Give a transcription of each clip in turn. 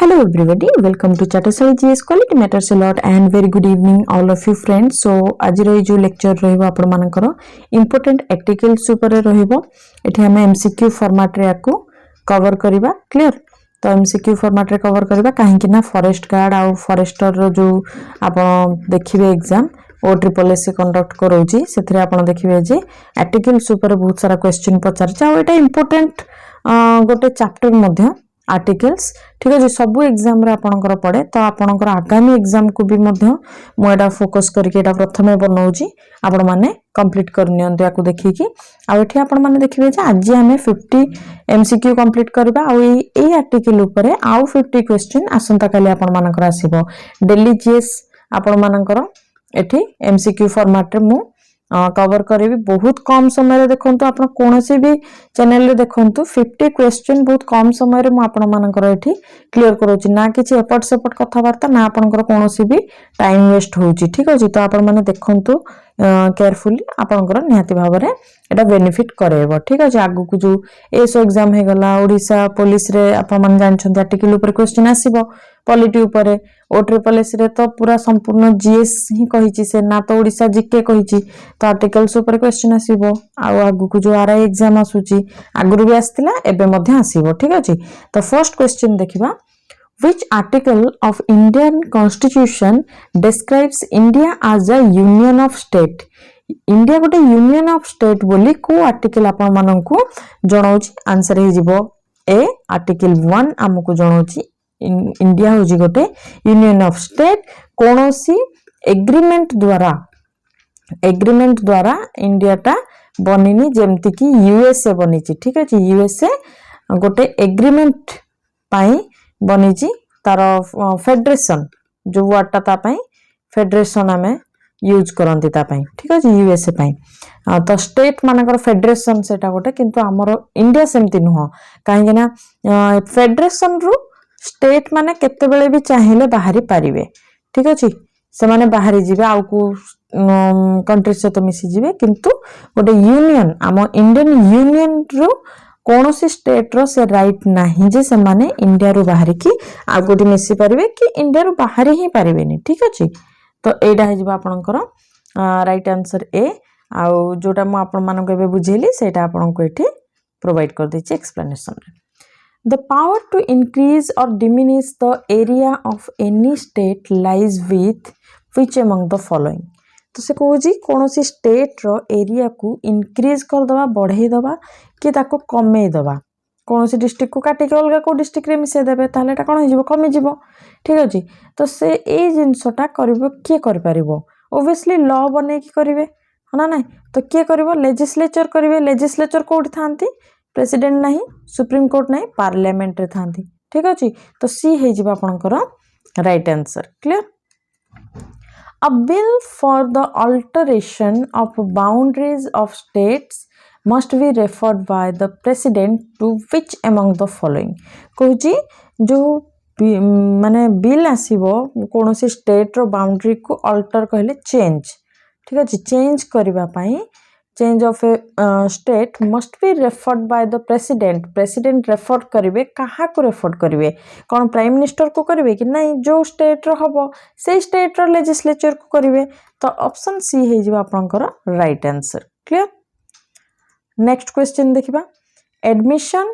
Hello everybody, welcome to Chatasai GS Quality Matters a lot and very good evening all of you friends. So आज रो जो lecture रहिबो आपण मानकर important articles ऊपर रहिबो एठी हम एमसीक्यू फॉर्मेट रे याकू कवर करिबा क्लियर। तो एमसीक्यू फॉर्मेट रे कवर करिबा काहे कि ना फॉरेस्ट गार्ड आ फॉरेस्टर रो जो आपण देखिबे एग्जाम ओ ट्रिपल एस कंडक्ट करोजी सेथरे आपण देखिबे जे आर्टिकल्स ऊपर बहुत सारा क्वेश्चन पचार चाओ एटा इंपोर्टेंट गोटे चैप्टर मध्ये आर्टिकल्स ठीक है सब एग्जाम रे आपनकर पड़े तो आपनकर आगामी एग्जाम को भी मध्य मु एटा फोकस करके एटा प्रथमे बनाउची आपण माने कंप्लीट कर नियंतु याकू देखि कि आ एठी आपण माने देखिबे जे आज हमें 50 एमसीक्यू कंप्लीट करबा आ ए आर्टिकल ऊपर आउ 50 क्वेश्चन आसंता काली आपण मानकर आसीबो डेली जीएस आपण मानकर एठी एमसीक्यू फॉर्मेट रे मु कवर करेबी बहुत कम समय देखंतु आपण कोनोसी भी चैनल रे देखंतु 50 क्वेश्चन बहुत कम समय रे मु आपण मानकर एठी क्लियर करोची ना किछि एपट सेपट कथा वार्ता ना आपनकर कोनोसी भी टाइम वेस्ट होउची ठीक अछि तो आपण माने देखंतु केयरफुली आपनकर निहाती भाबरे एटा बेनिफिट करेबो ठीक अछि आगु को जो एसो एग्जाम हे गला ओडिसा पुलिस रे आपण माने जानछन आर्टिकल ऊपर क्वेश्चन आसीबो पॉलिटी ऊपर ओ ट्रिपल एस रे तो पूरा संपूर्ण जीएस ही कहिची से ना तो ओडिसा जीके कहिची तो आर्टिकल्स ऊपर क्वेश्चन आसीबो आ आगु को जो आरआई एग्जाम आसुची आगुरु भी आस्तिला एबे मध्ये आसीबो ठीक अछि तो फर्स्ट क्वेश्चन देखिबा Which article of Indian Constitution describes India as a union of state? India गोटे union of state बोली को आर्टिकल आपण माननकु जणाउची आंसर हे जिवो ए आर्टिकल 1 हमकु जणाउची इंडिया होजी गोटे यूनियन ऑफ स्टेट कोनोसी एग्रीमेंट द्वारा इंडिया टा बनिनी जेमति कि यूएसए बनिची ठीक अछि यूएसए गोटे एग्रीमेंट पाई बनिची तार फेडरेशन जो वर्डटा ता पाई फेडरेशन हमें यूज करंती ता पाई ठीक अछि यूएसए पाई तो स्टेट मानकर फेडरेशन सेटा गोटे किंतु हमर इंडिया सेमति नुह काहे ना फेडरेशन रु स्टेट माने केते बेले भी चाहिले बाहरी पारिबे ठीक अछि से माने बाहरी जिबे आउ को कंट्री से तो मिसी जिबे किंतु गोटे यूनियन हम इंडियन यूनियन रु कोनोसी स्टेट रो से राइट नाही जे से माने इंडिया रु बाहरी की आ गोटी मिसी पारिबे कि इंडिया रु बाहरी ही पारिबेनी ठीक अछि तो एडा हे जिबा आपनकर राइट आंसर ए आ जोटा मु आपन मानको बे बुझेली सेटा आपनको एठी प्रोवाइड कर दै छी एक्सप्लेनेशन रे The power to increase or diminish the area of any state lies with which among the following? तो से कहूजी कोनोसी स्टेट रो एरिया को इंक्रीज कर दवा बढ़ाई दवा कि ताको कमे दवा कोनोसी डिस्ट्रिक्ट को काटी के अलगा को डिस्ट्रिक्ट रे मिसे देबे ताले एटा कोन हो जिवो कमे जिवो ठीक अछि तो से ए जिंसटा करबो के कर परिबो ऑब्वियसली लॉ बने की करिवे ना नाही तो के करबो लेजिस्लेचर करिवे लेजिस्लेचर कोड थांती प्रेसिडेंट नाही सुप्रीम कोर्ट नाही पार्लियामेंट रे थांती ठीक अछि तो सी हे जिवो आपनकर right answer clear A bill for the alteration of boundaries of states must be referred by the president to which among the following कहूजी जो माने बिल आसीबो कोनोसी स्टेट रो बाउंड्री को अल्टर कहले चेंज ठीक अछि चेंज करबा पई change of a state must be referred by the president refer करिवे कहा को रेफर करिवे कोन प्राइम मिनिस्टर को करिवे कि नहीं जो स्टेट रो हबो से स्टेट रो लेजिस्लेचर को करिवे तो ऑप्शन सी हे जिबा आपनकर right answer clear next question देखिबा एडमिशन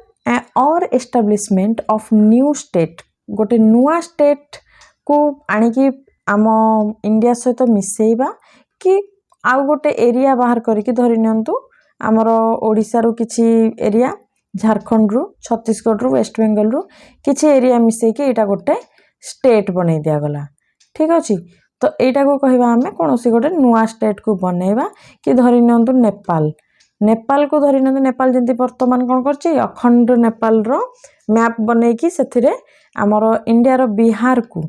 और एस्टैब्लिशमेंट ऑफ न्यू स्टेट गोटे नुवा स्टेट को आनी कि आम इंडिया सहित मिसेइबा कि आउ गोटे एरिया बाहर करके धरि नियंतु हमर ओडिसा रो किछि एरिया झारखंड रो छत्तीसगढ़ रो वेस्ट बंगाल रो किछि एरिया मिसे के एटा गोटे स्टेट बनै दिया गला ठीक अछि तो एटा को कहबा हमें कोनोसी गोटे नुवा स्टेट को बनेबा कि धरि नियंतु नेपाल को धरि नियंतु नेपाल जंती वर्तमान कोन करछि अखंड नेपाल रो मैप बनै कि सेथिरे हमर इंडिया रो बिहार को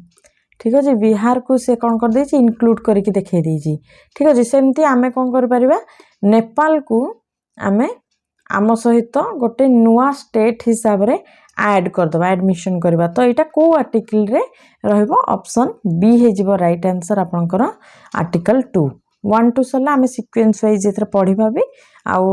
ठीक अछि बिहार को से कोन कर देछि इंक्लूड करके देखे देछि ठीक अछि सेमती आमे कोन कर परिबा नेपाल को आमे आम सहित गोटे नुवा स्टेट हिसाब रे ऐड कर दबा एडमिशन करबा तो एटा को आर्टिकल रे रहबो ऑप्शन बी हे जिवो राइट आंसर आपनकर आर्टिकल 2 1 2 सरला आम सिक्वेन्स वाइज ये पढ़ा भी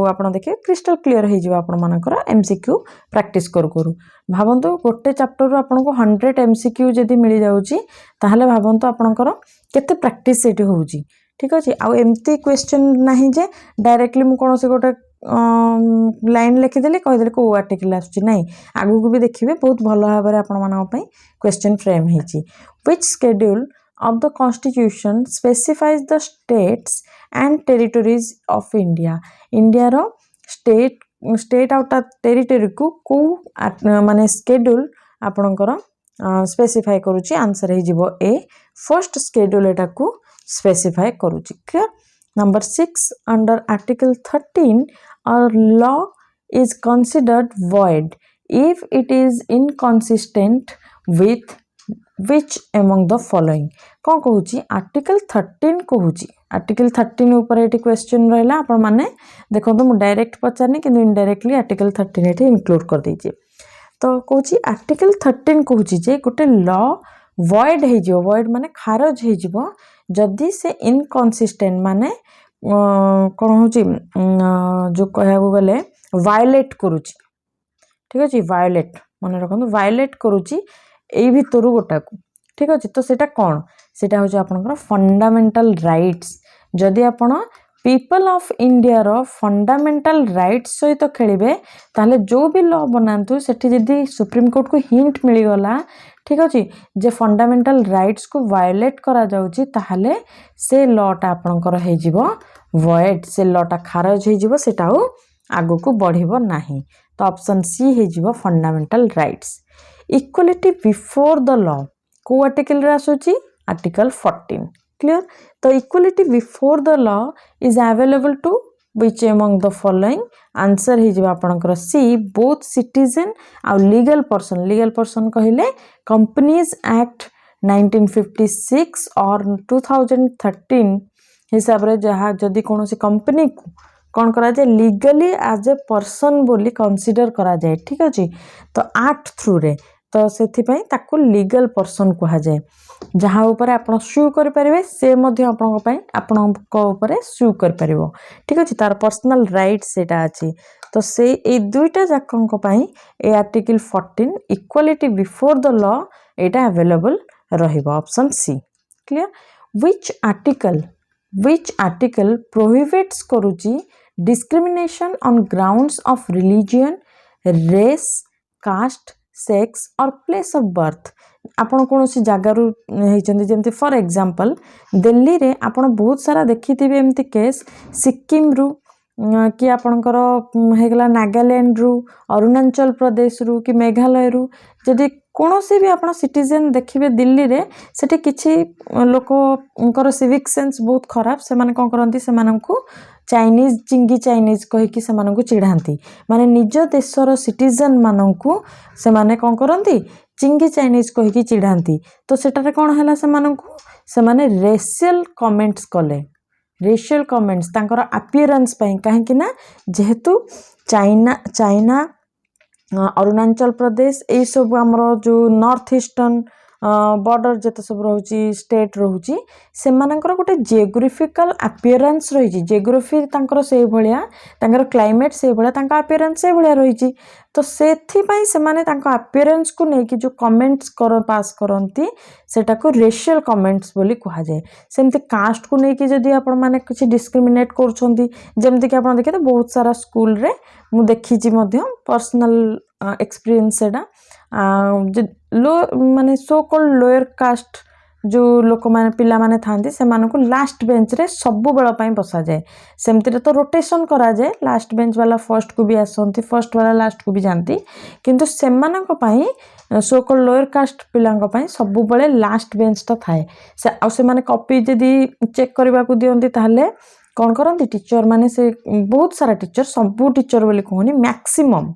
आपड़ देखिए क्रिस्टल क्लीयर हो आपंकर एमसीक्यू प्रैक्टिस करू करू भावतु गोटे चैप्टर आपन को 100 एमसीक्यू जदि मिल जाऊँगी ताहले भावतु आपंकर केते प्रैक्टिस सेठी होउची ठीक अच्छे आउ एमती क्वेश्चन नहीं जे डायरेक्टली मुझे कौन से गोटे लाइन लिखिदेली कहीदेली कौ आर्टिकल आसूँ आगू को भी देखिए बहुत भल भाव में आपण क्वेश्चन फ्रेम होती which schedule of the constitution specifies the states and territories of India India रो state आउट टेरिटरी को माने शेड्यूल आपणकर स्पेसिफाई करुच्ची आंसर हो ए फर्स्ट शेड्यूल एटा को स्पेसिफाई करुच्ची clear number 6 under article 13 a law is considered void if it is inconsistent with which among the following कौन कहूँ आर्टिकल 13 कहूँ आर्टिकल 13 ऊपर ये क्वेश्चन रहा आपण मैंने देखो तो मुझे डायरेक्ट पचारनी कि इनडायरेक्टली आर्टिकल 13 ये इनक्लूड कर दीजिए तो कहूँ आर्टिकल 13 कहूँ जे गोटे लॉ वॉइड हो वॉइड माने खारज हो जदि से इनकनसिस्टेंट माने कौन हूँ जो कह गले वायोलेट करुच्ची ठीक अच्छे वायोलेट मन रखु वायोलेट करुच्ची एई भितर गोटा को ठीक अच्छे तो सेटा कौन सेटा हूँ आपनकर फंडामेंटल राइट्स जदि आपण पीपल ऑफ इंडिया रो फंडामेंटल राइट्स सहित खेलिबे ताहले जो भी लॉ बनातु सेठी जदि सुप्रीम कोर्ट को हिंट मिलगला ठीक अच्छे जे फंडामेंटल राइट्स को वायोलेट करा जाउची ताहले से लॉटा आपनकर हे जिवो वॉइड से लॉटा खारज हे जिवो सेटा आगु को बढ़िबो नाही तो ऑप्शन सी हे जिवो fundamental rights equality before the law को आर्टिकल रे आसुची आर्टिकल 14 क्लियर तो equality before the law is available to which among the following answer हो जाए आपनकर सी बोथ सिटीजन आ लीगल पर्सन कहले कंपनीज एक्ट 1956 और 2013 हिसाब रे जहाँ जदि कौन सी कंपनी को कौन करा जाए लीगली एज ए पर्सन बोली कंसीडर करा जाए ठीक अच्छे तो एक्ट थ्रू रे तो से लीगल पर्सन कहा जाए जहाँ ऊपर आप सु करें से सु कर ठीक अच्छे तार पर्सनल राइट सेटा अच्छी तो से ये दुईटा जाक ए article 14 equality before the law एटा अवेलेबल रहिबो option C clear which article prohibits करुची discrimination on grounds of religion race caste sex और प्लेस ऑफ बर्थ आपण कौन सी जगार जमी फॉर एग्जांपल दिल्ली रे आपण बहुत सारा देखी थे एमती केस सिक्किम रु कि आपणकर होगला नागालैंड रु अरुणाचल प्रदेश रु कि मेघालय रु जदि कौन सी भी आप सिटीजन देखिए दिल्ली रे सेठी किछि लोकर सिविक सेंस बहुत खराब से माने कौन करती से चाइनीज चिंगी चाइनीज कहीकि से चिढ़ाती माने निज देशर सिटीजन मानू से माने कौन करती चिंगी चाइनीज कहीकि चिढ़ाती तो सेटारे कौन है से माने रेशियल कमेंट्स कले रेशियल कमेंट्स तांकर अपीयरेंस कहीं ना जेहेतु चाइना अरुणाचल प्रदेश यही सब आमर जो नॉर्थ ईस्टर्न बॉर्डर जिते सब रोची स्टेट रोची से गोटे जियोग्राफिकल अपीयरेंस रही जियोग्राफी से भाया क्लाइमेट से भाया अपीयरेंस से भाया रही तो से अपीयरेंस को लेकिन जो कमेंट्स पास करती सेटा को रेशियल कमेंट्स बोली कहा जाए सेमती कास्ट को लेकिन जदि आपण माने किसी डिस्क्रिमिनेट करछंती जेमती कि आपण देखिए बहुत सारा स्कूल रे मु देखी पर्सनल एक्सपीरियंस सेटा लो माने सो कॉल्ड लोअर कास्ट जो लोक माने पिला माने थांती से मानको लास्ट बेंच रे सब बेला पई बसा जाए सेमती तो रोटेशन करा जाए लास्ट बेंच वाला फर्स्ट को भी आसंती फर्स्ट वाला लास्ट को भी जानती किंतु सेमानक पई सो कॉल्ड लोअर कास्ट पिलांक पई सब बेले लास्ट बेंच तो थाए से आ से माने कॉपी जदी चेक करबा को दियंती ताहले कौन करती टीचर माने से बहुत सारा टीचर सब टीचर बोली कहूनी मैक्सिमम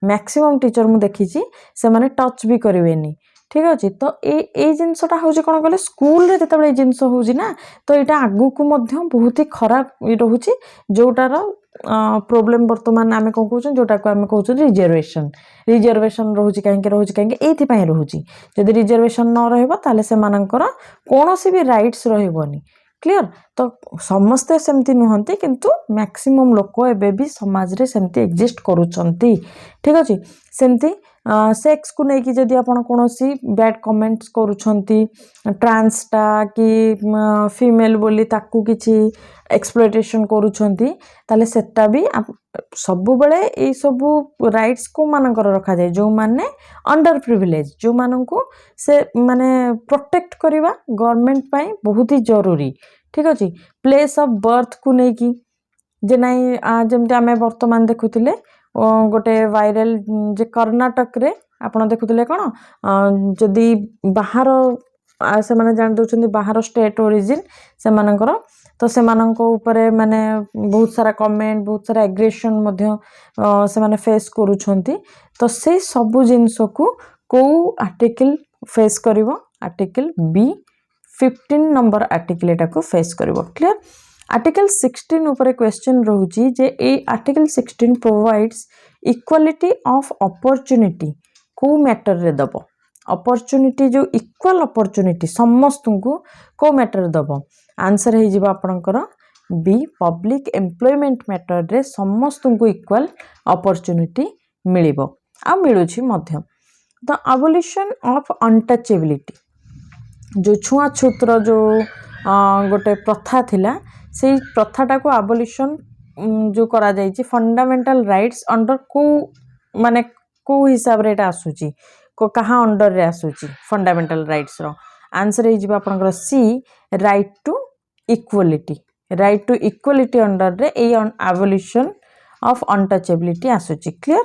टीचर मु देखी से माने टच भी करेनि ठीक अच्छे तो ये जिनसटा हूँ कौन कले स्कूल जो ये जिनस हो तो यहाँ आगू को बहुत ही खराब रोचे जोटार प्रोब्लेम बर्तमान आम कौन कौन जोटा को आम कौन रिजर्वेशन रोचे कहीं ये रोचे जदि रिजर्वेशन न रहा से कौन भी राइट्स रही क्लियर तो समस्ते सेमती नुहंती किंतु मैक्सिमम लोक एबे भी समाज रे सेमती एग्जिस्ट करूछंती ठीक अछि सेमती सेक्स को नहीं कि जदि आपण कोनोसी बैड कमेंट्स करूछंती ट्रांसटा कि फीमेल बोली ताकू किछि एक्सप्लॉयटेशन करूछंती ताले सेटा भी सबु बेले ए सबु राइट्स को मानकर रखा जाय जो माने अंडर प्रिविलेज जो माननकु से माने प्रोटेक्ट करबा गवर्नमेंट पई बहुत ही जरूरी ठीक अछि प्लेस ऑफ बर्थ को नहीं कि जे नहीं जेमते आमे वर्तमान देखुथिले गोटे वायरल जे कर्नाटक रे आपण देखुथिले कोन जदि बाहर से माने जान दोछंती बाहर स्टेट ओरिजिन से मानकर तो से माननको ऊपर माने बहुत सारा कमेंट बहुत सारा एग्रेशन मध्य से माने फेस करूछंती तो से सब जिंस को को आर्टिकल फेस करिवो आर्टिकल बी 15 नंबर आर्टिकल एटा को फेस करिवो क्लियर आर्टिकल 16 ऊपर क्वेश्चन रहउची जे ए article 16 provides equality of opportunity को मैटर रे दबो अपॉर्चुनिटी जो इक्वल अपॉर्चुनिटी समस्त को मैटर दबो आंसर हे जिबा आपनकर बी पब्लिक एम्प्लॉयमेंट मैटर रे समस्त को इक्वल अपॉर्चुनिटी मिलिबो आ मिलुची मध्य द एबोलिशन ऑफ अनटचेबिलिटी जो छुआछूतर जो गोटे प्रथा थिला से प्रथाटा को एबोलिशन जो करा जायछि फंडामेंटल राइट्स अंडर को माने को हिसाब रे एटा आसुची को कहा अंडर रे आसुची फंडामेंटल राइट्स रो आंसर हे जिबा आपनकर C right to equality under रे ए एबोलिशन ऑफ अनटचेबिलिटी आसुची क्लियर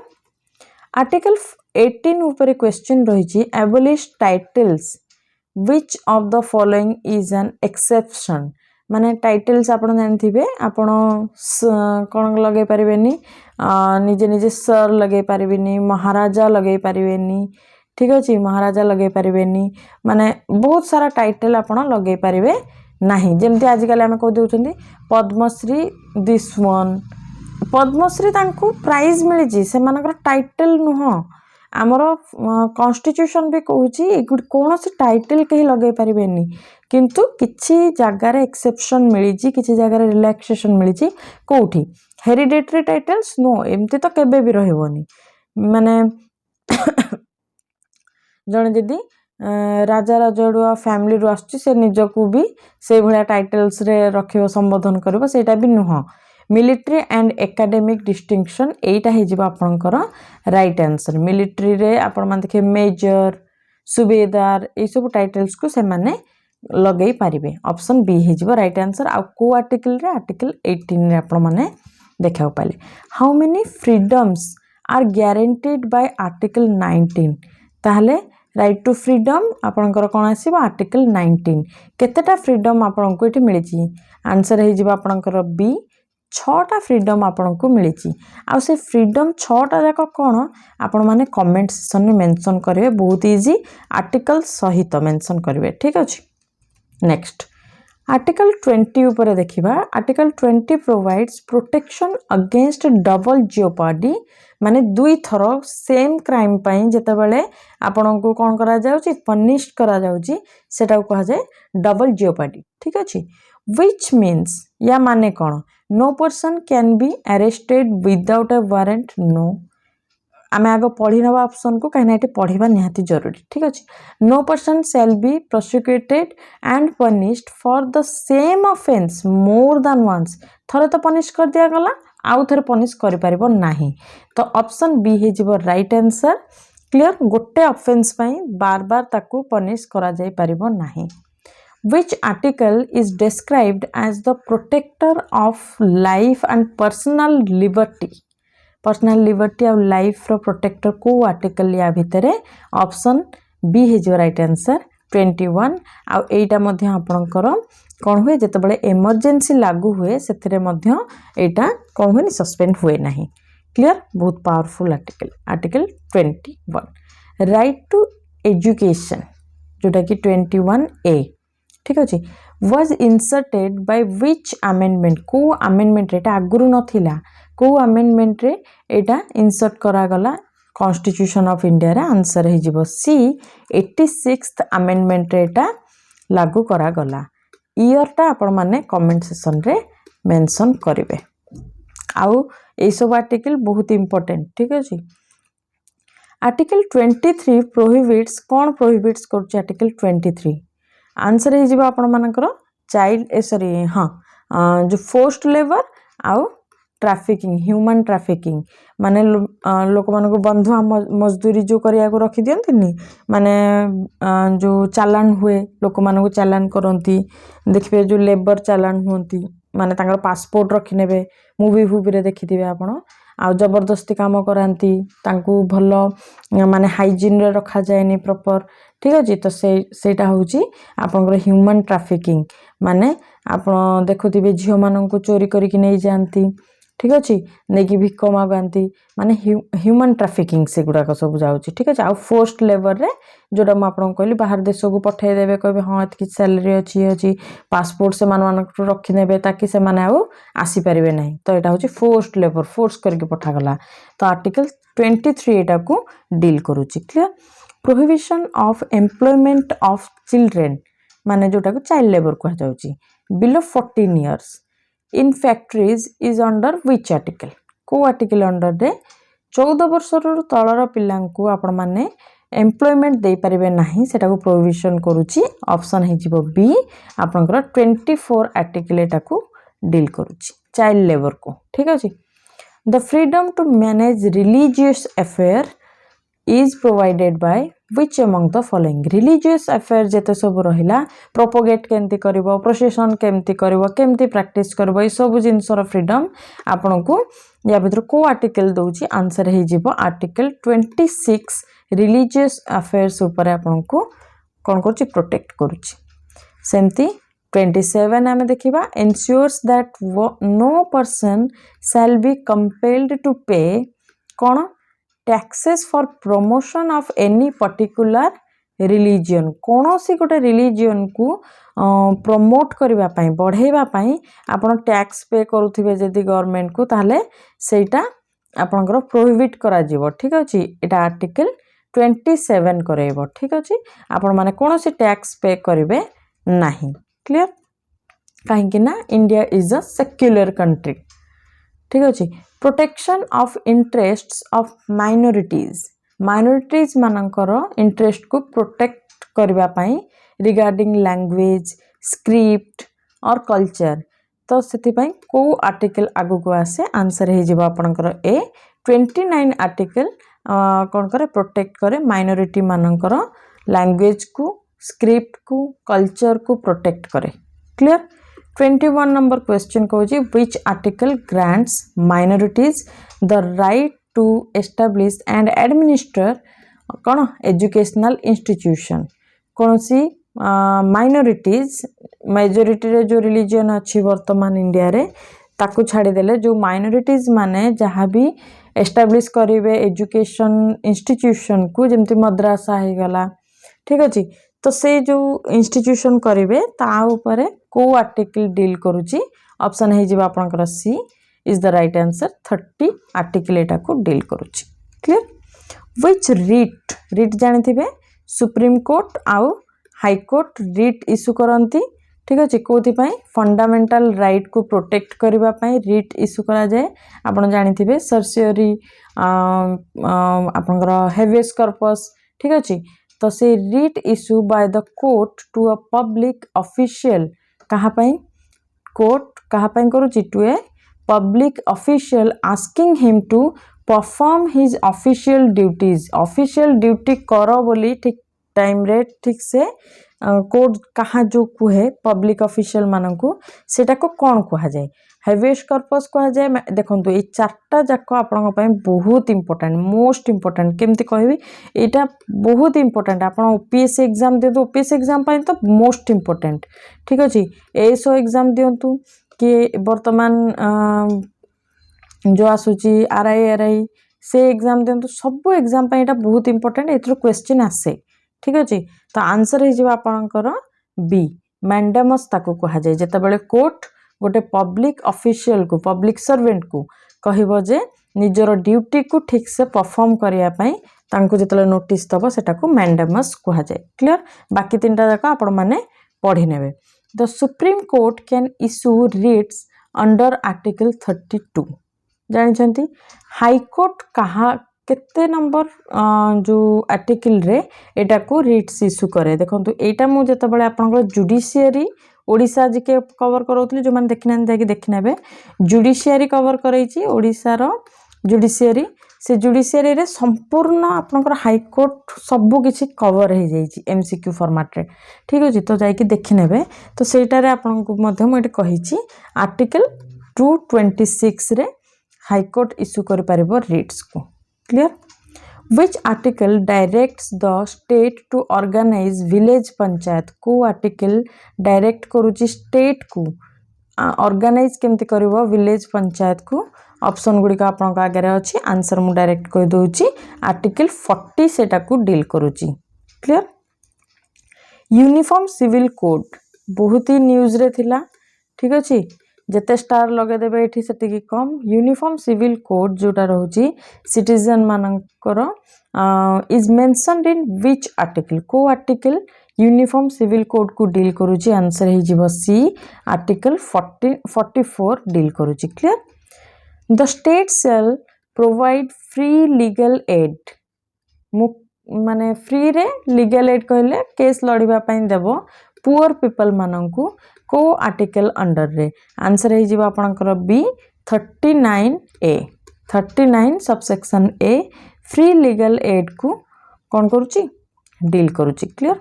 आर्टिकल 18 ऊपर क्वेश्चन रहिछि abolish titles which of the following is an exception माने टाइटल्स आपण जानथिबे आपण कोन लगे परिबेनी निजे निजे सर लगे परिबेनी महाराजा लगे परिबेनी ठीक अछि महाराजा लगे परिबेनी माने बहुत सारा टाइटल आपण लगे परिबे नाही जेमति आज काले हम कह देउछंदी पद्मश्री दिस वन पद्मश्री तांको प्राइज मिली जी से मानकर टाइटल नुह आमर कॉन्स्टिट्यूशन भी कहूची कौन से टाइटल कहीं लगे पारिबेनी किंतु किछि जगार एक्सेप्शन मिली किछि जगार रिलैक्सेशन मिली कोठी हेरिडेटरी टाइटल्स नो एमती तो केबे भी रहबोनी माने जने जदी राजा राजड़ुआ फैमिली रो आछी से निजको भी से भलिया टाइटल्स रे रखिबो संबोधन करबो सेटा भी नुह मिलिट्री एंड एकेडमिक डिस्टिंक्शन एटा हे जिबा आपनकर राइट आंसर मिलिट्री रे आपण मान देखे मेजर सुबेदार ए सब टाइटल्स को से माने लगेई पारिबे ऑप्शन बी हे जिबा राइट आंसर आ को आर्टिकल रे आर्टिकल 18 रे आपण माने देखाउ पाले how many freedoms are guaranteed by article 19 ताहले राइट टू फ्रीडम आपनकर कोन आसीबो आर्टिकल 19 केतेटा फ्रीडम आपन को एठी मिलिची आंसर हे जिबा आपनकर बी 6टा फ्रीडम आपन को मिली आ से फ्रीडम 6टा जाक कौन आपण माने कमेंट सेक्शन में मेंशन करेंगे बहुत इजी आर्टिकल सहित मेंशन करेंगे ठीक अच्छे नेक्स्ट आर्टिकल 20 ऊपर देखिबा article 20 provides protection against double jeopardy माने दुई थर सेम क्राइम पई जेते बेले आपन को कोन करा जाउची पनिश करा जाउची सेटा को कहा जाय डबल जियोपार्डी ठीक अछि व्हिच मीन्स या माने कोन no person can be arrested without a warrant नो आमे आगो पढ़ी नवा ऑप्शन को कहीं ना पढ़ा निहाती जरूरी ठीक अच्छे no person shall be prosecuted and punished for the same offence more than once थरे तो पनिश कर दिया गला आउ थरे पनिश करि परिबो नाही तो ऑप्शन बी हे जिवो राइट आंसर क्लियर गोटे ऑफेंस पई बार बार ताकू पनिश करा जाय परिबो नाही which article is described as the protector of life and personal liberty और लाइफ रो प्रोटेक्टर को आर्टिकल या भितरे ऑप्शन बी हे जो राइट आंसर 21 आ एटा मध्ये आपनकर कोन हुए जते बळे इमरजेंसी लागू हुए सेथिरे मध्ये एटा कोन हुए सस्पेंड हुए नाही क्लियर बहुत powerful article 21 right to education जोटा कि 21A ठीक अच्छे was inserted by which amendment को अमेंडमेंट रे आगुरु नथिला को अमेंडमेंट रे एटा इंसर्ट करा गला कॉन्स्टिट्यूशन ऑफ इंडिया रे आंसर हे जिवो सी 86th अमेंडमेंट रे एटा लागू करा गला ईयरटा आपण माने कमेंट सेक्शन रे मेंशन करेंगे। आउ ये सब आर्टिकल बहुत इंपोर्टेंट। ठीक अच्छे। आर्टिकल 23 प्रोहिबिट्स कौन प्रोहिबिट्स कर आर्टिकल 23 आंसर हो आपण मानकर चाइल्ड सॉरी हाँ जो फोर्स्ड लेबर आउ ट्रैफिकिंग ह्यूमन ट्रैफिकिंग माने लोक मान बंधुआ मजदूरी जो करिया को रखी दियंतिनी माने जो चालान हुए लोक मान को चालान करती देखिए जो लेबर चालान हुंती माने तांकर पासपोर्ट रखी नेबे मूवी फूवी रे देखिथिबे आपण आ जबरदस्ती काम करांती तांकू भल माने हाइजीन रे रखा जाएनी प्रॉपर। ठीक अच्छे। तो सेटा होची आपनकर ह्यूमन ट्रैफिकिंग माने आपण देखुथिबे झियो मान को चोरी करिक नै जानती। ठीक अच्छे। नहीं भिक मागती माने ह्यूमन ट्रैफिकिंग से गुड़ाक सब जाऊँगी। ठीक अच्छे। आ फोर्स्ड लेबर रे जोटा मुझे कहली बाहर देश को पठेदेवे कहे हाँ एत सैलरी अच्छी पासपोर्ट से रखीने ताकि से आसीपारे ना तो यहाँ हूँ फोर्स्ड लेबर फोर्स करके पठागला। तो आर्टिकल 23 एटा को डील करुच्ची। Clear. Prohibition of employment of children माने जोटा को चाइल्ड लेबर कहुच्छी below 14 years in factories is under which article को आर्टिकल अंडर दे 14 वर्ष तलर पिला आपण माने एम्प्लॉयमेंट दे पारिबे नाही सेटा को प्रोहिबिशन करूची। ऑप्शन हे जिवो बी आपनकर 24 आर्टिकल एटा को डील करूची चाइल्ड लेबर को। ठीक अछि। The freedom to manage religious affair is provided by which among the following religious affair जेते सब रहिला प्रोपोगेट केमती करिवो प्रोसेशन केमती करिवो केमती प्रैक्टिस करिवो ए सब जिंसर फ्रीडम आपन को या भीतर को आर्टिकल दोची आंसर हे जिवो आर्टिकल 26 रिलीजियस अफेयर्स ऊपर आपन को कोन करची प्रोटेक्ट करूची। सेमती 27 आमे देखिबा ensures that no person shall be compelled to pay cone taxes for promotion of any particular religion कौन सी गोटे रिलीजियन को प्रमोट करबा पई बढ़ेबा पई आपण टैक्स पे करूथिबे जदी गवर्नमेंट को ताले सेटा आपनकर प्रोहिबिट करा जीवो। ठीक अछि। एटा आर्टिकल 27 करेबो। ठीक अछि। आपण माने कौन सी टैक्स पे करिवे नाही। क्लियर। काहे कि ना India is a secular country. ठीक अच्छे। Protection of interests of minorities मानकर इंटरेस्ट को प्रोटेक्ट करबा पई रिगार्डिंग लैंग्वेज स्क्रिप्ट और कल्चर तो सेति पई को आर्टिकल आगु को आसे आंसर हे जिवो आपनकर ए 29 आर्टिकल कोन करे प्रोटेक्ट करे माइनॉरिटी मानकर लैंग्वेज को स्क्रिप्ट को कल्चर को प्रोटेक्ट करे। क्लियर। 21 नंबर क्वेश्चन कहूँ which article grants minorities the right to establish and administer कौन एजुकेशनल इंस्टीट्यूशन कौन सी माइनॉरिटीज मेजोरिटी रे जो रिलीजन अच्छी वर्तमान इंडिया रे ताकू छाड़ीदेले जो माइनॉरिटीज माने जहाँ भी एस्टाब्लिश करेंगे एजुकेशन इंस्टीट्यूशन को जमती मद्रासा हो गला। ठीक अच्छे। तो से जो इंस्टीट्यूशन करेंगे ता ऊपर को आर्टिकल डील करुची ऑप्शन हे जिबा आपनकर C is the right answer 30 article एटा को डील करुची। क्लियर। व्हिच रिट जानिथिबे सुप्रीम कोर्ट आउ हाई कोर्ट रिट इशू करंती। ठीक अच्छे। कोथि पई फंडामेंटल राइट को प्रोटेक्ट करबा पई रिट इशू करा जाए आपण जानिथिबे सर्सियरी आपनकर हेवियस कॉर्पस। ठीक अच्छे। तो से writ issue by the court to a public official कहा पई कोर्ट कहा पई करूची to a public official asking him to perform his official duty करो बोली ठीक टाइम रे ठीक से कोर्ट कहा जो कुहे पब्लिक ऑफिशियल मानकू सेटा को कौन कहा जाए हेवियस कॉर्पस कहा जाए। देखंतु ए चारटा जाक आपन पई बहुत इंपोर्टेंट मोस्ट इंपोर्टेंट केमती कहबी एटा बहुत इंपोर्टेंट आपन ओपीएससी एग्जाम देतो ओपीएससी एग्जाम पई तो मोस्ट इंपोर्टेंट। ठीक अछि। एसओ एग्जाम दियंतु कि वर्तमान जो आसुची आरआई से एग्जाम दियंतु सब एग्जाम पई एटा बहुत इंपोर्टेंट एथरो क्वेश्चन आसे। ठीक अछि। तो आंसर हे जिबा आपनकर बी मैंडेमस ताको कहा जाए जते बेले कोर्ट गोटे पब्लिक ऑफिशियल को पब्लिक सर्वेंट को कहबो जे निजर ड्यूटी को ठीक से परफॉर्म करिया पई तांको जतले नोटिस दबो सेटा को मैंडेमस कहा जाए। क्लियर। बाकी तीनटा जाका आपण माने पढ़ी नेबे। The supreme court can issue writs under article 32 जानते हाईकोर्ट कहा केते नंबर जो आर्टिकल रे एटा को रिट्स इश्यू करे देखो एटा मु जते बळे आपन जुडिशियरी ओडिशा जिके कवर करौतली जो माने देखिना जाके देखिनेबे जुडिशियरी कवर करैछि ओडिशा रो जुडिशियरी से जुडिशियरी रे संपूर्ण आपनकर हाईकोर्ट सबु किछि कवर हे जाइछि एमसीक्यू फॉर्मेट रे ठीक अछि तो जाई कि देखिनेबे तो सेटा रे आपन को मध्य म एटे कहिछि आर्टिकल 226 रे हाईकोर्ट इश्यू कर पारिबो रिट्स को clear which article directs the state to organize village panchayat को आर्टिकल डायरेक्ट करूची स्टेट को ऑर्गेनाइज केमती करिवो विलेज पंचायत को ऑप्शन गुडी का आपन आगे रे अछि आंसर मु डायरेक्ट कहि दोउची आर्टिकल 40 सेटा को डील करूची क्लियर यूनिफॉर्म सिविल कोड बहुत ही न्यूज रे थिला ठीक अछि जेते स्टार लगे देबे एठी सेति की कम यूनिफॉर्म सिविल कोड जोटा रहउची सिटीजन मानकर is mentioned in which article को आर्टिकल यूनिफॉर्म सिविल कोड को डील करूची आंसर हे जीव सी आर्टिकल 44 डील करूची clear the state shell provide free legal aid माने फ्री रे लीगल एड कहले केस लड़िबा पई देबो पुअर पीपल मानंकु को आर्टिकल अंडर रे आंसर हे जीवा आपनकर बी 39 सबसेक्शन ए फ्री लीगल एड को कोन करूची डील करूची clear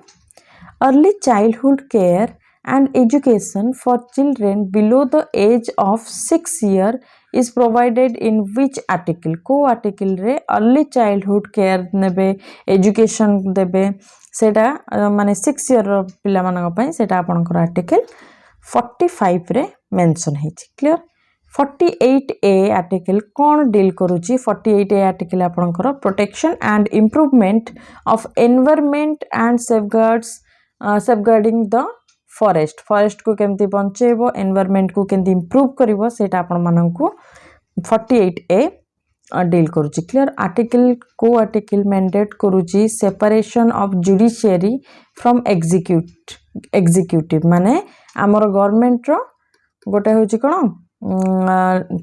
early childhood care and education for children below the age of 6 year is provided in which article को आर्टिकल रे अर्ली चाइल्डहुड केयर नेबे education देबे सेटा माने 6 ईयर पिला मानक पई सेटा आपनकर आर्टिकल 45 रे मेंशन हेछि क्लियर 48 ए आर्टिकल कोन डील करूची 48 ए आर्टिकल आपनकर protection and improvement of environment and safeguarding the forest को केमती बंचेबो एनवायरनमेंट को केमती इंप्रूव करिवो सेटा आपन माननकु 48 ए डील करूची क्लियर आर्टिकल को आर्टिकल मैंडेट करूची separation of judiciary from executive माने आमर गवर्नमेंट रो गोटे होची कोन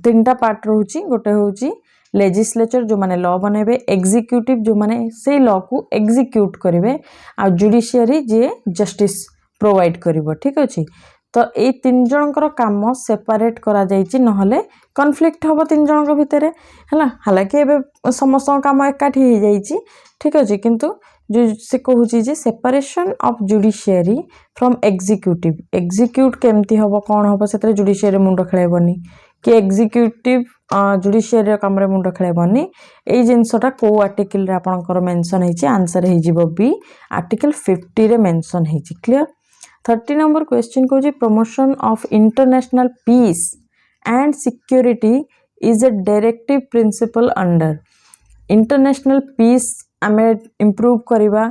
तीनटा पार्ट रहउची गोटे होची लेजिस्लेचर जो माने लॉ बनेबे एग्जीक्यूटिव जो माने से लॉ को एग्जीक्यूट करिवे आ जुडिशियरी जे जस्टिस प्रोवाइड करिवो ठीक अछि तो ए तीन जनकर काम सेपरेट करा जाईची नहले कॉन्फ्लिक्ट हबो तीन जनक भितरे हला हालाकि एबे समस्त काम एकाठी हे जाईची ठीक अछि किंतु जो से कहूची जे separation of judiciary from executive केमती हबो कोन हबो सेतरे जुडिशियरी मुंडो खेलेबनी कि एग्जीक्यूटिव जुडिशियरी काम रे मुंडो खेलेबनी ए जिंसटा को आर्टिकल रे आपनकर मेंशन हेची आंसर हे जिवो बी आर्टिकल 50 रे मेंशन हेची क्लियर 30 नंबर क्वेश्चन को जी promotion of international peace and security is a directive principle अंडर इंटरनेशनल पीस आमे इंप्रूव करिबा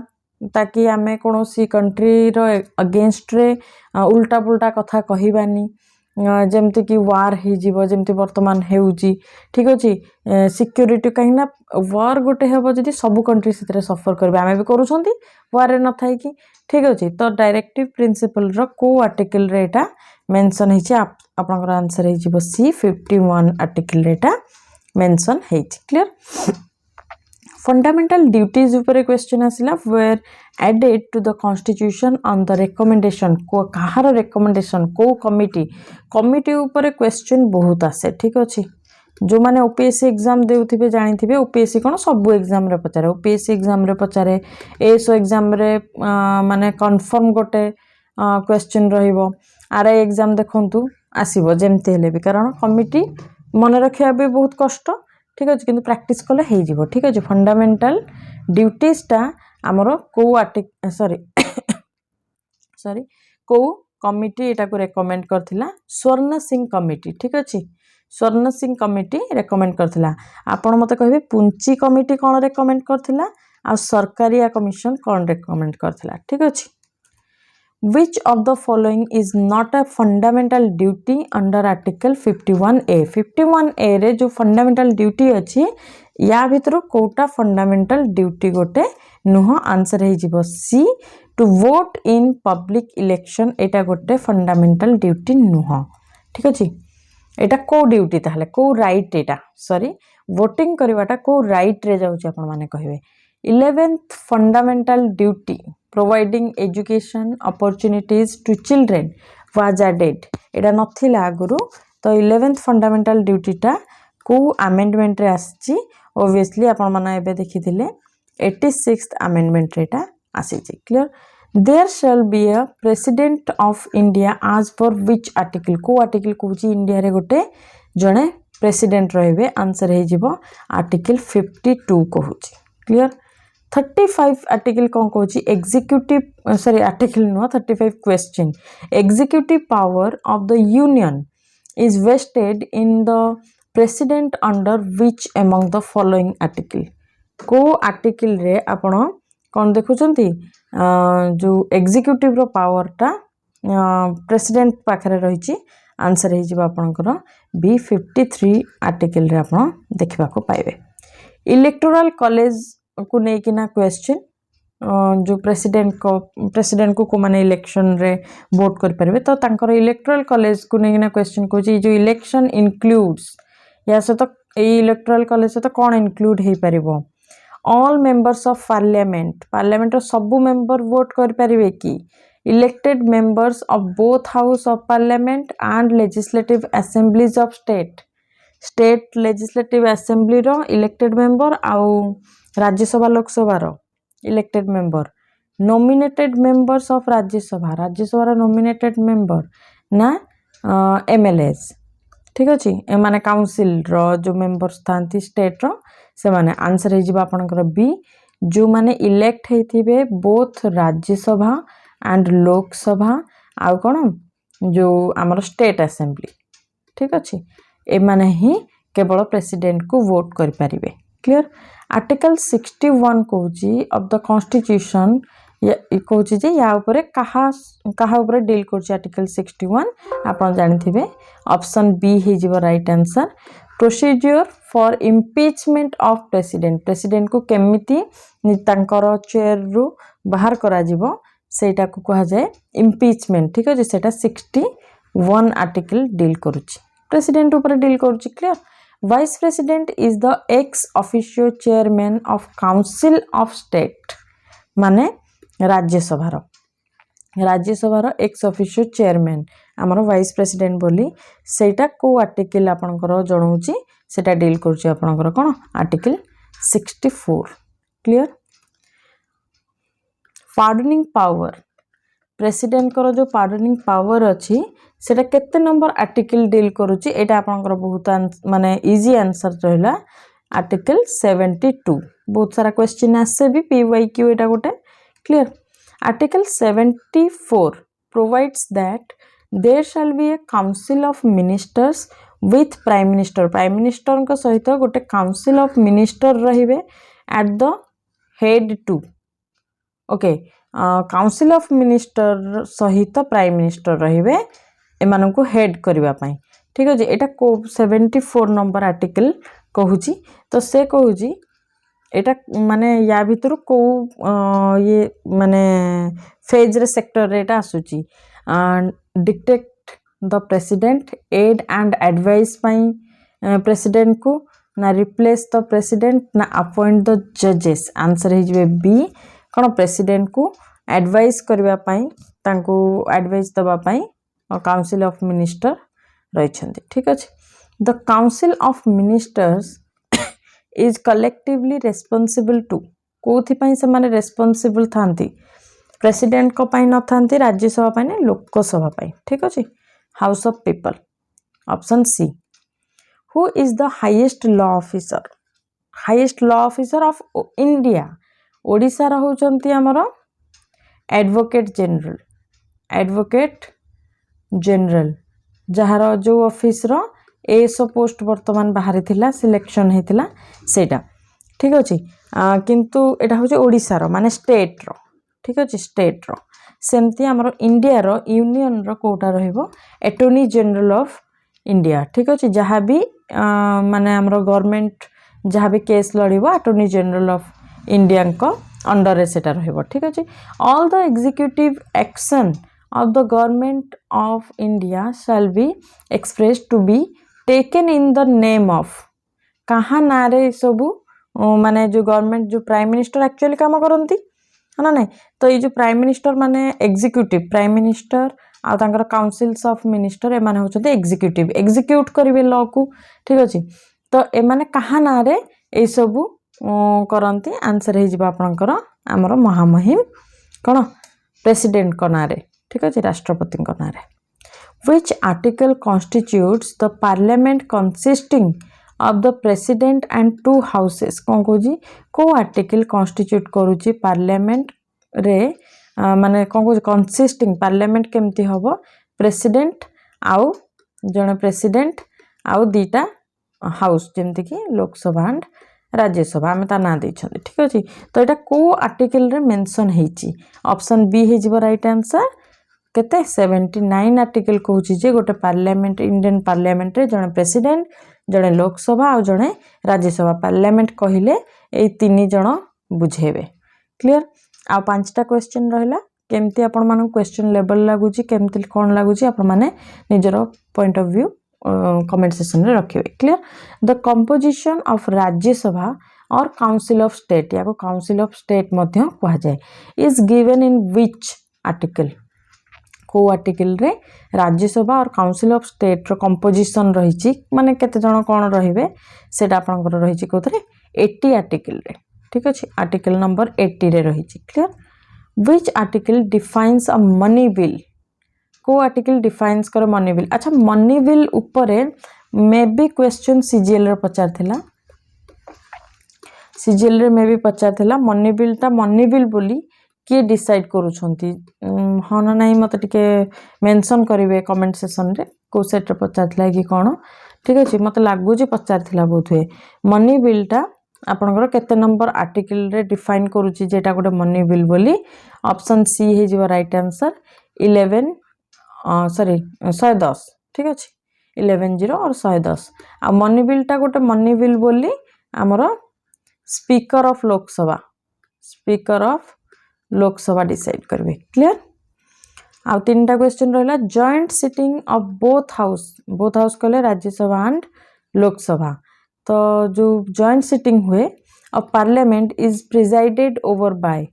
ताकि आमे कोनोसी कंट्री रो अगेंस्ट रे उल्टा पुल्टा कथा कहिबानी जेमति कि वार हे जीवो जेमति वर्तमान हेउची ठीक अछि सिक्योरिटी कहिना वार गोटे हेबो जदी सब कंट्री सेतरे सफर करबे आमे भी करूछंती वार रे न थाई कि ठीक अछि तो डायरेक्टिव प्रिंसिपल रो को आर्टिकल रे एटा मेंशन हेछि आपनकर आंसर हे जीवो सी 51 आर्टिकल रे एटा मेंशन हेछि क्लियर फंडामेंटल ड्यूटीज ऊपर क्वेश्चन आसिला were added to the constitution on the recommendation को कहार रिकमेंडेशन को कमिटी ऊपर क्वेश्चन बहुत आसे ठीक अछि जो माने ओपीएससी एग्जाम देउथिबे जानिथिबे ओपीएससी कोन सब एग्जाम रे पचारे ओपीएससी एग्जाम रे पचारे एसओ एग्जाम रे माने कंफर्म गोटे क्वेश्चन रहिबो आरआई एग्जाम देखंतु आसीबो जेमते हेले भी कारण कमिटी मन रखिया भी बहुत कष्ट ठीक अछि किंतु प्रैक्टिस कले हे जीवो ठीक अछि फंडामेंटल ड्यूटीज टा हमरो को सॉरी को कमिटी एटा को रेकमेंड करथिला स्वर्ण सिंह कमिटी ठीक अछि स्वर्ण सिंह कमिटी रेकमेंड करथिला आपण मते कहबे पुंची कमिटी कोन रेकमेंड करथिला आ सरकारिया कमिशन कोन रेकमेंड करथिला ठीक अछि Which of the following is not a fundamental duty under article 51A 51A रे जो fundamental duty अछि या भितर कोटा फंडामेंटल ड्यूटी गोटे नुह आंसर हो सी to vote in public election एटा गोटे फंडामेंटल ड्यूटी नुह ठीक अच्छे एटा को ड्यूटी ताहले को राइट एटा सॉरी वोटिंग करवाटा को राइट रे जाउची आपण माने कहिवे 11th fundamental duty providing education opportunities to children was added एटा नथिला आगुरु तो 11th फंडामेंटल ड्यूटीटा को अमेंडमेंट रे आसी ऑब्वियसली आपण माने एबे देखिथिले 86th अमेंडमेंट रेटा आसी clear there shall be a president of India आज पर विच आर्टिकल को आर्टिकल कहूची इंडिया रे गोटे जणे प्रेसिडेंट रहिबे आंसर हे जिवो आर्टिकल 52 कहूची क्लियर 35 आर्टिकल कौन कहूची executive sorry article no 35 question executive power of the union is vested in the president under which among the following article को आर्टिकल रे आपण कौन देखुचंती जो एग्जीक्यूटिव रो पावर टा प्रेसिडेंट पाखरे रहिची आंसर हे जिवो आपनकर बी 53 आर्टिकल रे आपण देखबा को पाइबे इलेक्टोरल कॉलेज को नेकिना क्वेश्चन जो प्रेसिडेंट को माने इलेक्शन रे वोट कर परबे तो तांकर इलेक्टोरल कॉलेज को नेकिना क्वेश्चन कोची जो इलेक्शन इंक्लूड्स या से तो ए इलेक्टोरल कॉलेज से तो कौन include hey परिबो all members of parliament रो सबु मेंबर वोट कर परिबे की elected members of both house of parliament and legislative assemblies of state legislative assembly row elected member आउ राज्यसभा लोकसभा रो elected member nominated members of Rajya Sabha row nominated member ना MLAs ठीक अछि ए माने council रो जो मेंबर्स थांती स्टेट रो से माने आंसर हे जिबा आपनकर बी जो माने elect हेथिबे both Rajya Sabha and Lok Sabha आउ कोन जो हमर स्टेट असेंबली ठीक अछि ए माने ही केवल प्रेसिडेंट को वोट कर परिबे क्लियर आर्टिकल 61 कहूची ऑफ द कॉन्स्टिट्यूशन कहूची जे या ऊपर कहा ऊपर डील करची आर्टिकल 61 आपण जानिथिबे ऑप्शन बी हे जिवो right answer procedure for impeachment of president को केमिति तांकर चेयर रु बाहर करा जिवो सेटा को कहा जाए इम्पीचमेंट ठीक अछि सेटा 61 आर्टिकल डील करूची प्रेसिडेंट ऊपर डील करूची clear vice president is the ex officio chairman of council of state माने राज्यसभा एक्स ऑफिशियो चेयरमैन आमर वाइस प्रेसिडेंट बोली सेटा को आर्टिकल आपनकर जणौची सेटा डील करूची आपनकर कोन article 64 clear pardoning power president करो जो पार्डनिंग पावर अछि सेटा केते नंबर आर्टिकल डील करूची एटा आपनकर बहुत माने इजी आंसर रहला आर्टिकल 72 बहुत सारा क्वेश्चन आसे भी पीवाईक्यू एटा गोटे clear article 74 provides that there shall be a council of ministers with prime minister को सहित गोटे काउंसिल ऑफ मिनिस्टर रहिबे at the head to okay council of minister सहित प्राइम मिनिस्टर रहिबे एमान को हेड करबा पई ठीक अछि एटा को 74 नंबर आर्टिकल कहूची तो से कहूची एटा माने या भीतर को ये माने फेज रे सेक्टर रे एटा आसुची dictate the president aid and advise पई प्रेसिडेंट को ना रिप्लेस द प्रेसिडेंट ना अपॉइंट द जजेस आंसर हे जिवे बी कोन प्रेसिडेंट को एडवाइस करबा पई तांको एडवाइस दबा पई काउंसिल ऑफ मिनिस्टर रहिछन्ती ठीक अछि the council of ministers is collectively responsible to कोथि पई से माने रेस्पोंसिबल थांती प्रेसिडेंट को पई न थांती राज्यसभा पई ने लोकसभा पई ठीक अछि house of people option see who is the highest law officer of India Odisha रहउचंती हमरो एडवोकेट जनरल जहार जो ऑफिस रो एसओ पोस्ट वर्तमान बाहरी थिला सिलेक्शन हेतिला सेटा ठीक अछि किंतु एटा होचे ओडिसा रो माने स्टेट रो ठीक अछि स्टेट रो सेमती हमरो इंडिया रो यूनियन रो कोटा रहइबो अटॉर्नी जनरल ऑफ इंडिया ठीक अछि जहा भी माने हमरो गवर्नमेंट जहाँ भी केस लड़ब अटॉर्नी जनरल ऑफ इंडिया को अंडर रे सेटा रहइबो ठीक अछि all the executive action of the government of India shall be expressed to be taken in the name of कहाँ ना रे सबू माने जो गवर्नमेंट जो प्राइम मिनिस्टर एक्चुअली काम करती है ना नहीं तो ये जो प्राइम मिनिस्टर माने एग्जीक्यूटिव प्राइम मिनिस्टर आ तांकर काउंसिल्स ऑफ मिनिस्टर ए माने होचते एग्जीक्यूटिव एग्जीक्यूट करिवे लॉ को ठीक अछि तो ए माने कहाँ ना रे ए सबू करती आंसर हो जिबा आपनकर हमर महामहिम कोन प्रेसिडेंट को ना रे ठीक अछि राष्ट्रपति को ना रे which article constitutes the parliament consisting of the president and two houses कौन कहूँ को आर्टिकल constitute करूची parliament रे माने कौन कहूँ consisting parliament केमती हबो president आउ जने president आउ दीटा हाउस जेमती कि लोकसभा एंड राज्यसभा आम ता ना देछन ठीक अछि तो एटा को आर्टिकल रे मेंशन हेची ऑप्शन बी हे जिवो राइट आंसर केते 79 आर्टिकल कहूची जे गोटे पार्लियामेंट इंडियन पार्लियामेंट रे जने प्रेसिडेंट जने लोकसभा और जने राज्यसभा पार्लियामेंट कहिले ए तीन जण बुझेबे क्लियर आ पांचटा क्वेश्चन रहला केमती आपण मानु क्वेश्चन लेवल लागुची केमती कोन लागुची आपण माने निजरो point of view comment section रे रखिबे clear the composition of Rajya Sabha और काउंसिल ऑफ स्टेट या को काउंसिल ऑफ स्टेट मध्य कहा जाए is given in which article को आर्टिकल रे राज्यसभा और council of state row composition रहिची माने केते जण कोन रहिबे सेटा आपनकर रहिची कोथरे 80 आर्टिकल रे ठीक अछि आर्टिकल नंबर 80 रे रहिची clear which article defines a money bill को आर्टिकल डिफाइन्स कर मनी बिल अच्छा मनी बिल ऊपर मे बी क्वेश्चन सीजीएल रे पचार थिला सीजीएल रे मे बी पचार थिला मनी बिल बोली किए डिसाइड करूछंती हाँ ना नहीं मत टिके मेंशन करिवे कमेंट सेक्शन रे को सेट रे पचारथिला कि कोन ठीक अछि मते लागु जे पचारथिला बहुत हुए मनी बिल टा आपनकर केते नंबर आर्टिकल रे डिफाइन करूची जेटा गोटे मनी बिल बोली ऑप्शन सी हे जिवो राइट आंसर 11 सॉरी 110 ठीक अछि 11 और 110 आ मनी बिल टा गोटे मनी बिल बोली हमर स्पीकर ऑफ लोकसभा डिसाइड करबे क्लियर आ तीनटा क्वेश्चन रहला joint sitting of both house कहले राज्यसभा एंड लोकसभा तो जो जॉइंट सिटिंग हुए of parliament is presided over by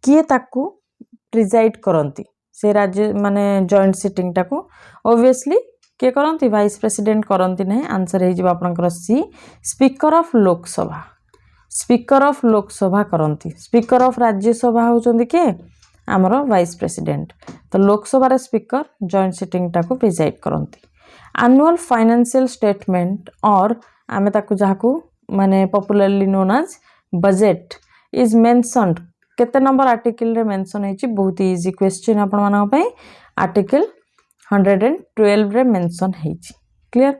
किए ताकू प्रिजाइड करंती से राज्य माने जॉइंट सिटिंग टाकू ऑब्वियसली के करंती वाइस प्रेसिडेंट करंती नहीं आंसर हे जिबा आपनकर सी speaker of Lok Sabha करंती speaker of Rajya Sabha होचंदी के हमर वाइस प्रेसिडेंट तो लोकसभा रे स्पीकर जॉइंट सिटिंग टाकू प्रिजाइड करंती एनुअल फाइनेंशियल स्टेटमेंट और आमे ताकू जाकू माने popularly known as budget is mentioned केते नंबर आर्टिकल रे मेंशन हेची बहुत इजी क्वेश्चन आपण मानक पई आर्टिकल 112 रे मेंशन हेची clear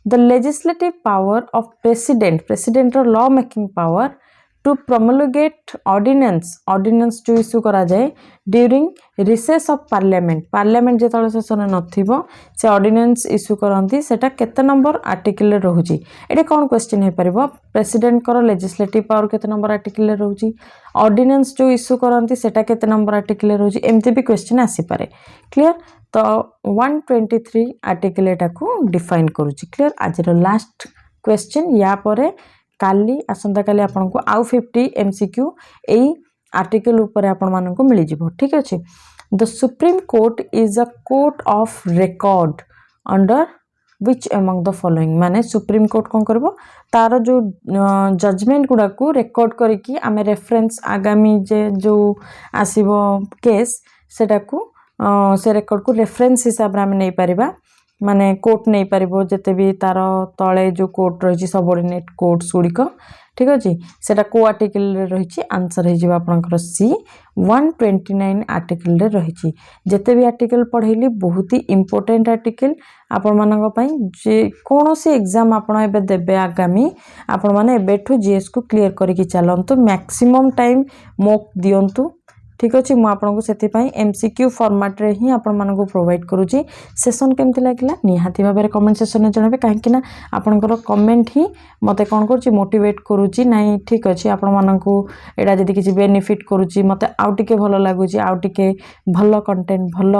the legislative power of president और law making power to promulgate ordinance जो इश्यू करा जाए ड्यूरिंग रिसेस ऑफ पार्लियामेंट जेतले सेशन नथिबो से ऑर्डिनेंस इश्यू करंती सेटा केते नंबर आर्टिकल रे रहूची एटे कोन क्वेश्चन हे परबो प्रेसिडेंट कर लेजिस्लेटिव पावर केते नंबर आर्टिकल रे रहूची ऑर्डिनेंस जो इश्यू करंती सेटा केते नंबर आर्टिकल रे रहूची एमती भी क्वेश्चन आसी पारे क्लियर तो 123 आर्टिकल एटा को डिफाइन करूची क्लियर आज रो लास्ट क्वेश्चन या परे काली आसंता काली आपन को आउ 50 एमसीक्यू एई आर्टिकल ऊपर आपन मानन को मिली जिवो ठीक अछि the supreme court is a court of record under which among the following माने सुप्रीम कोर्ट कोन करबो तार जो जजमेंट गुडा को रिकॉर्ड करी कि आमे रेफरेंस आगामी जे जो आसीबो केस सेटा को से रिकॉर्ड को रेफरेंस हिसाब रे आमे नै परिबा माने कोर्ट नहीं पारिबो जते भी तार तळे जो कोर्ट रही सबऑर्डिनेट कोर्ट्स गुड़िक ठीक अछि सेटा को आर्टिकल रे रही आंसर हे जिबा आपनकर सी 129 आर्टिकल रे रही जते भी आर्टिकल पढैली बहुत ही इंपोर्टेंट आर्टिकल आपण मानक पई जे कोनोसी एग्जाम आपण एबे देबे आगामी आपण माने एबेठु जीएस को क्लियर करिकि चलंतु मैक्सिमम टाइम मॉक दियंतु ठीक अच्छे मुझे आपको से MCQ फॉर्मेट रे ही आपण मानक प्रोवाइड करूची सेशन केमती लगिला निहाती भाव में कमेंट सेक्शन में जणाबे कहीं आपणकर कमेंट ही मत कौन कर मोटिवेट करुच्ची नाई ठीक अच्छे आपण मानक एटा जदि किसी बेनिफिट करुच्ची मत आउ टिके भल लगुच आउ टिके भल कंटेंट भल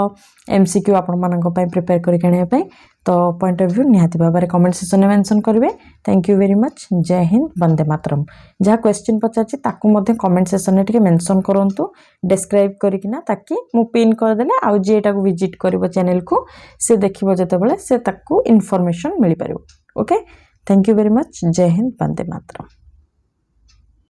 MCQ आपण मानक प्रिपेयर करके तो पॉइंट ऑफ व्यू निहाती भाव में कमेंट सेक्शन में मेंशन करेंगे। Thank you very much. जय हिंद वंदे मातरम। जहाँ क्वेश्चन पचार ताकू कमेंट सेक्शन में मेंशन करूँ डिस्क्राइब करना ताकि मु पिन करदे आउ जीटा को विजिट कर चैनल को से देखो जो से इनफॉरमेशन मिल पार। Okay thank you very much. जय हिंद वंदे मातरम।